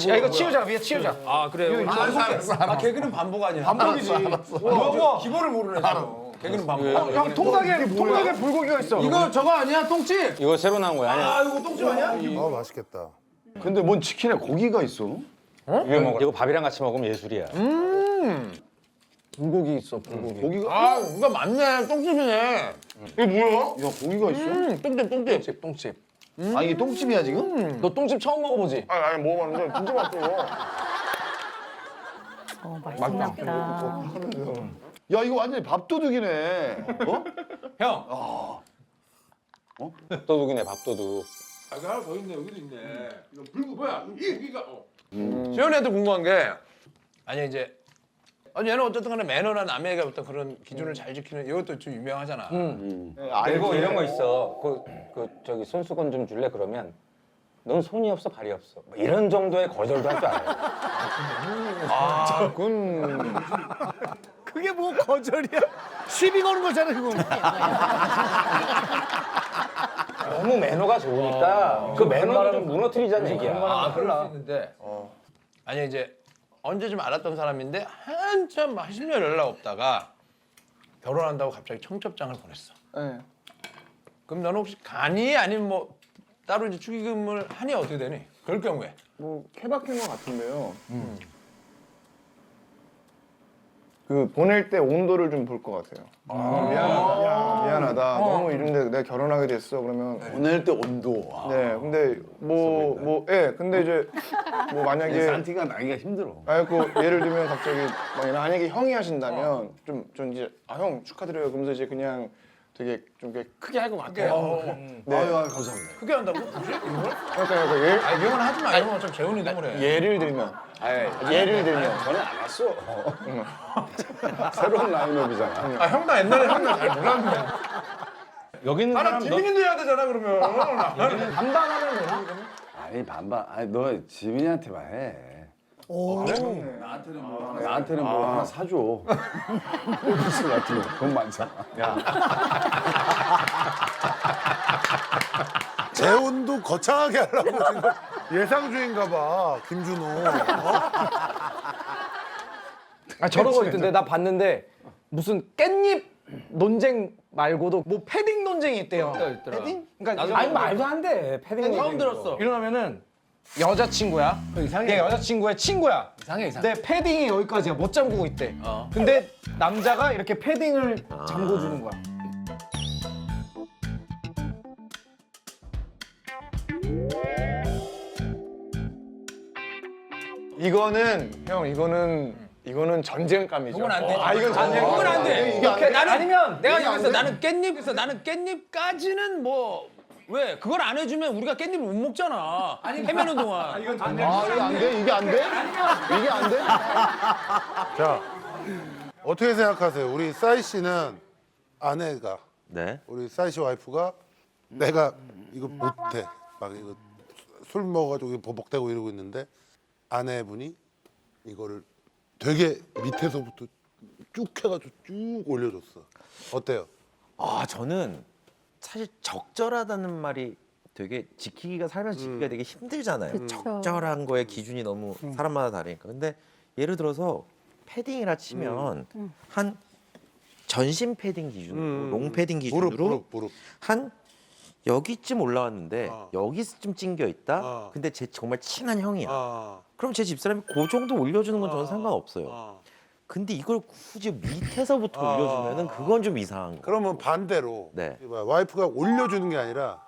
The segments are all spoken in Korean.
야 이거 치우자 위에 치우자. 아 그래. 아 개그는 반복 아니야? 반복이지. 기본을 모르네. 개그는 반복. 형 통닭에 불고기가 있어. 이거 저거 아니야? 똥집? 이거 새로 나온 거야. 아니야. 아 이거 똥집 아니야? 아 맛있겠다. 근데 뭔 치킨에 고기가 있어? 이거 먹어. 이거 밥이랑 같이 먹으면 예술이야. 불고기 있어 불고기. 고기가? 아 이거 맞네. 똥집이네. 이게 뭐야? 야 고기가 있어? 똥집. 똥집. 아 이게 똥집이야 지금? 너 똥집 처음 먹어보지? 아니 먹어봤는데 진짜 맛있어. 맛있나 보다. 야 이거 완전히 밥도둑이네. 어? 형. 밥도둑이네 밥도둑. 아, 이거 하나 더 있네. 여기도 있네. 이거 불고 뭐야? 이가 시연이한테 궁금한 게 아니 이제 얘는 어쨌든 간에 매너나 남에게 어떤 그런 기준을 잘 지키는 이것도 좀 유명하잖아. 그리고 이런 거 있어. 그 저기 손수건 좀 줄래 그러면 넌 손이 없어 발이 없어. 뭐 이런 정도의 거절도 할 줄 알아요. 그게 뭐 거절이야? 시비 거는 거잖아 그거. 너무 매너가 좋으니까 그 매너를 좀 무너뜨리자는 얘기야. 아 그럴 수 있는데 아니 이제 언제쯤 알았던 사람인데 한참 10년 연락 없다가 결혼한다고 갑자기 청첩장을 보냈어. 네. 그럼 너는 혹시 가니 아니면 뭐 따로 이제 축의금을 하니 어떻게 되니? 그럴 경우에 뭐 케바케인 것 같은데요. 그 보낼 때 온도를 좀 볼 것 같아요. 미안하다. 너무 이런데 내가 결혼하게 됐어. 그러면 보낼 때 온도. 네. 근데 근데 이제 뭐 만약에 산티가 나기가 힘들어. 그 예를 들면 갑자기 만약에 형이 하신다면 좀 이제 형 축하드려요. 그러면서 이제 그냥 되게 좀 크게 할 것 같아요. 네. 아유 감사합니다. 크게 한다고? 굳이? 이걸? 그러니까 이런 건 하지 마. 이런 건 좀 재훈이도 그래. 예를 들면 예를 들면 전에 안 왔어. 새로운 라인업이잖아. 형 나 옛날에 형 나 잘 몰랐는데. 여기 있는 나는 사람 지민이도 해야 되잖아 그러면. 반반하면 되나? 아니 반반. 아니 너 지민이한테만 해. 나한테는 뭐 하나 사줘. 오피스 같은 거 돈 많잖아. 재혼도 거창하게 하려고 지금 예상주의인가 봐, 김준호. 저런 거 있던데 나 봤는데 무슨 깻잎 논쟁 말고도 뭐 패딩 논쟁이 있대요. 패딩? 그러니까 아니 말도 안 돼. 패딩 처음 들었어. 이러면은 여자친구야. 내 여자친구의 친구야. 이상해. 내 패딩이 여기까지야. 못 잠그고 있대. 근데 남자가 이렇게 패딩을 잠궈주는 거야. 이거는 전쟁감이죠. 그건 안 돼. 이건 전쟁. 그건 안 돼. 이게 안 돼? 나는 아니면 내가 얘기했어. 나는 깻잎까지는 뭐 왜 그걸 안 해주면 우리가 깻잎을 못 먹잖아. 헤매는 동안. 이게 안 돼? 이게 안 돼? 이게 안 돼? 자, 어떻게 생각하세요? 우리 싸이 씨는 아내가, 네. 우리 싸이 씨 와이프가 내가 이거 못해. 막 이거 술 먹어가지고 버벅대고 이러고 있는데 아내분이 이거를 되게 밑에서부터 쭉 해가지고 쭉 올려줬어. 어때요? 저는 사실 적절하다는 말이 되게 지키기가 살면서 지키기가 되게 힘들잖아요. 적절한 거에 기준이 너무 사람마다 다르니까. 근데 예를 들어서 패딩이라 치면 한 전신 패딩 기준으로 롱 패딩 기준으로 무릎. 한 여기쯤 올라왔는데 어. 여기쯤 찡겨 있다. 어. 근데 제 정말 친한 형이야. 아, 그럼 제 집사람이 그 정도 올려주는 건 저는 상관없어요. 아. 근데 이걸 굳이 밑에서부터 올려주면은 그건 좀 이상한 거. 그러면 반대로 네. 이봐, 와이프가 올려주는 게 아니라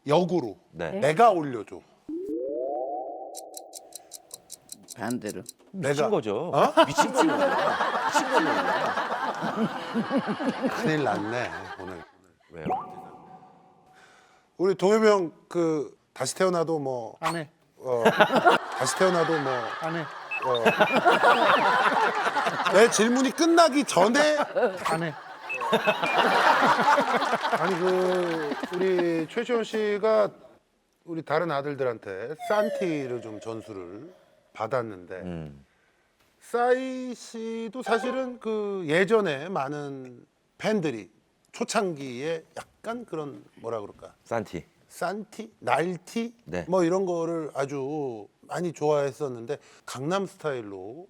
역으로 네. 내가 올려줘. 반대로. 미친 거죠. 미친 거죠. 미친 거죠. 큰일 났네 오늘. 왜요? 우리 동엽이 형 그 다시 태어나도 뭐 안 해. 다시 태어나도 뭐 안 해. 내 질문이 끝나기 전에 안 해. 아니 그 우리 최시원 씨가 우리 다른 아들들한테 산티를 좀 전수를 받았는데 싸이 씨도 사실은 그 예전에 많은 팬들이 초창기에 약간 그런 뭐라 그럴까 산티. 산티, 날티 네. 뭐 이런 거를 아주 많이 좋아했었는데 강남 스타일로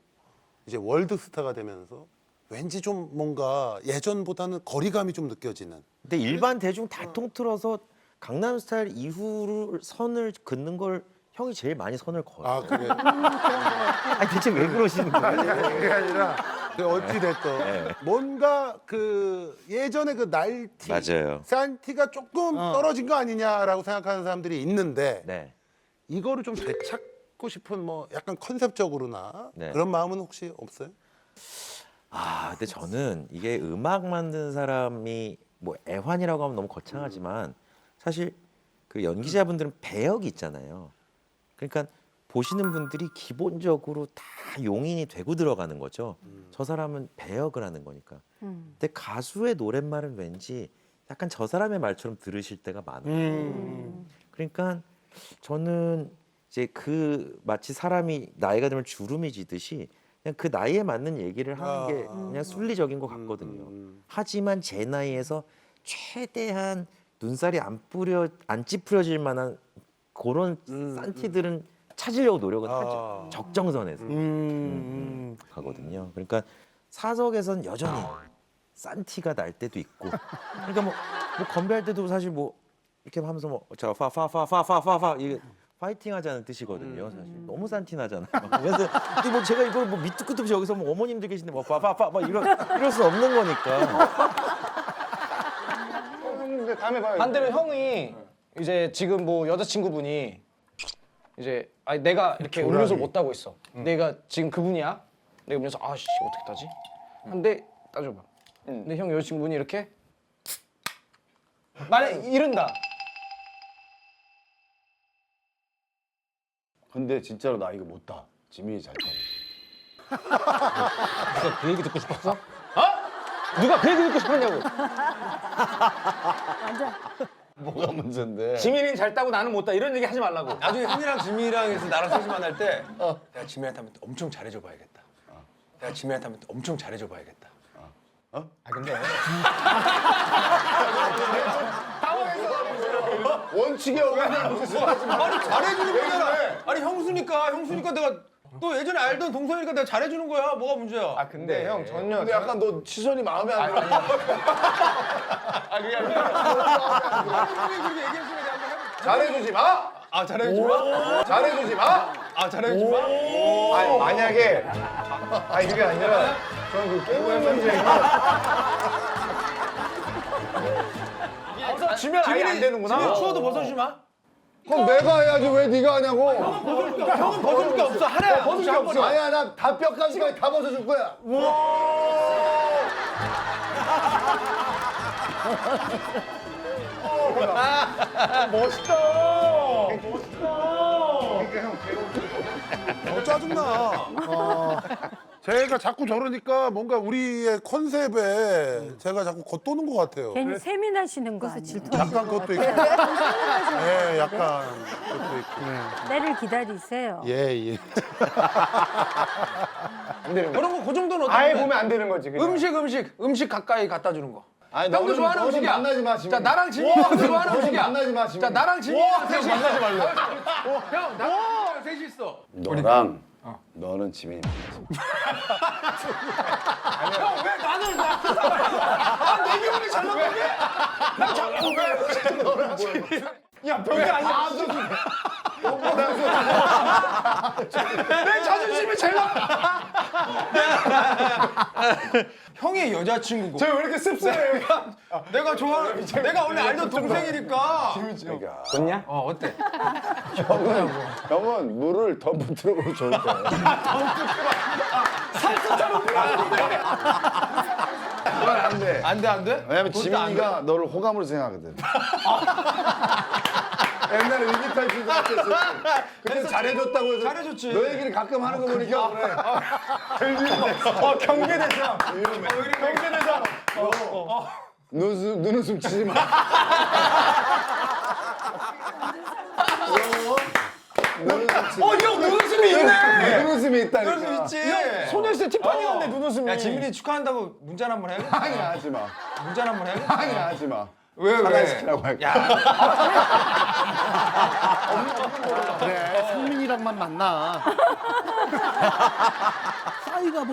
이제 월드 스타가 되면서 왠지 좀 뭔가 예전보다는 거리감이 좀 느껴지는. 근데 일반 대중 다 통틀어서 강남 스타일 이후를 선을 긋는 걸 형이 제일 많이 선을 그어요. 아 그래. 아니 대체 왜 그러시는 거예요? 그게 아니라 어찌 됐든 뭔가 그 예전에 그 날티, 맞아요. 산티가 조금 떨어진 거 아니냐라고 생각하는 사람들이 있는데 네. 이거를 좀 되찾고 싶은 뭐 약간 컨셉적으로나 네. 그런 마음은 혹시 없어요? 아, 근데 저는 이게 음악 만드는 사람이 뭐 애환이라고 하면 너무 거창하지만 사실 그 연기자분들은 배역이 있잖아요. 그러니까 보시는 분들이 기본적으로 다 용인이 되고 들어가는 거죠. 저 사람은 배역을 하는 거니까. 근데 가수의 노랫말은 왠지 약간 저 사람의 말처럼 들으실 때가 많아요. 그러니까 저는 이제 그 마치 사람이 나이가 들면 주름이 지듯이 그냥 그 나이에 맞는 얘기를 하는 게 그냥 순리적인 것 같거든요. 하지만 제 나이에서 최대한 눈살이 안 찌푸려질 만한 그런 산티들은 찾으려고 노력은 하죠. 적정선에서 가거든요. 그러니까 사석에선 여전히 산티가 날 때도 있고, 그러니까 뭐 건배할 때도 사실 뭐 이렇게 하면서 뭐자 파파파파파파파 이게 파이팅 하자는 뜻이거든요. 사실 너무 산티 나잖아요. 그래서 근데 뭐 제가 이걸 뭐 밑도 끝도 없이 여기서 뭐 어머님들 계신데 뭐 파파파 막 이럴 수 없는 거니까. 근데 다음에 봐요. 반대로 형이 이제 지금 뭐 여자친구분이 이제 아니 내가 이렇게 음료수를 못 따고 있어. 내가 지금 그분이야. 내가 음료수 아씨 어떻게 따지? 근데 따줘봐. 근데 형 여자친구분이 이렇게 만약 이른다. 근데 진짜로 나 이거 못 타. 지민이 잘 타. 누가 그 얘기 듣고 싶었어? 누가 그 얘기 듣고 싶었냐고. 뭐가 문제인데? 지민이는 잘 따고 나는 못 따. 이런 얘기 하지 말라고. 나중에 형이랑 지민이랑 해서 나랑 셋이 만날 때 내가 지민이한테 한번 엄청 잘해줘 봐야겠다. 내가 지민이한테 한번 엄청 잘해줘 봐야겠다. 원칙에 어긋나는 무슨 하지 마. 아니 잘해주는 거잖아. 아니 형수니까 내가 또 예전에 알던 동생이니까 내가 잘해주는 거야. 뭐가 문제야? 아 근데 형 전혀 근데 약간 너 시선이 마음에 안 들어. 그렇게 얘기했으면 내가 한번 해볼게. 잘해주지 마. 아 잘해주지 마. 잘해주지 마. 아 잘해주지 마. 아니 만약에 아니 그게 아니라 저는 그 게임 문제가 지면 아예 안 되는구나. 지민이 추워도 벗어주지 마. 그럼 내가 해야지 왜 네가 하냐고. 형은 벗어줄 게 없어. 하나야. 벗을 게 없어. 아니야 나 다 뼈까지 다 벗어줄 거야. 짜증나. 제가 자꾸 저러니까 뭔가 우리의 컨셉에 제가 자꾸 겉도는 것 같아요. 괜히 세민하시는 거 아니에요? 약간 그것도 있고. 네, 약간 그것도 있고. 때를 기다리세요. 예, 예. 그런 거 그 정도는 아예 어떤데? 보면 안 되는 거지. 그냥. 음식 가까이 갖다 주는 거. 아니 형도 좋아하는 음식이야. 만나지 마 지민. 자 나랑 지민이랑 좋아하는 음식이야. 만나지 마 지민. 자 나랑 지민이랑 셋이 만나지 말래. 형 나랑 셋이 있어. 너랑 너는 지민이 만나지 마. 형왜 나는 나내 기분이 잘 나가게? 나 자꾸 왜? 야 별게 아니야. 내 자존심이 제일 나가. 형의 여자친구고. 저 왜 이렇게 씁쓸해? 내가 좋아하는 내가 원래 알던 동생이니까. 그러니까 좋냐? 어때? 형은 물을 더 부드러우로 좋을 거야. 안 돼? 왜냐면 그것도 안 지민이가 너를 호감으로 생각하거든. 옛날에 위기 탈출 했을 때 그때 잘해줬다고 해서 잘해줬지. 너 얘기를 가끔 하는 거 보니까 그래. 경계대장. 경제대장. 눈웃음 치지 마. 형 눈웃음이 있네. 눈웃음이 있다니까. 눈웃음 있지. 소녀시대 티파니였네 눈웃음이. 야 지민이 축하한다고 문자 한번 해. 아니 하지 마. 문자 한번 해. 아니 하지 마. 왜? 차단시키라고 할까? 그래, 성민이랑만 만나. 싸이가 뭘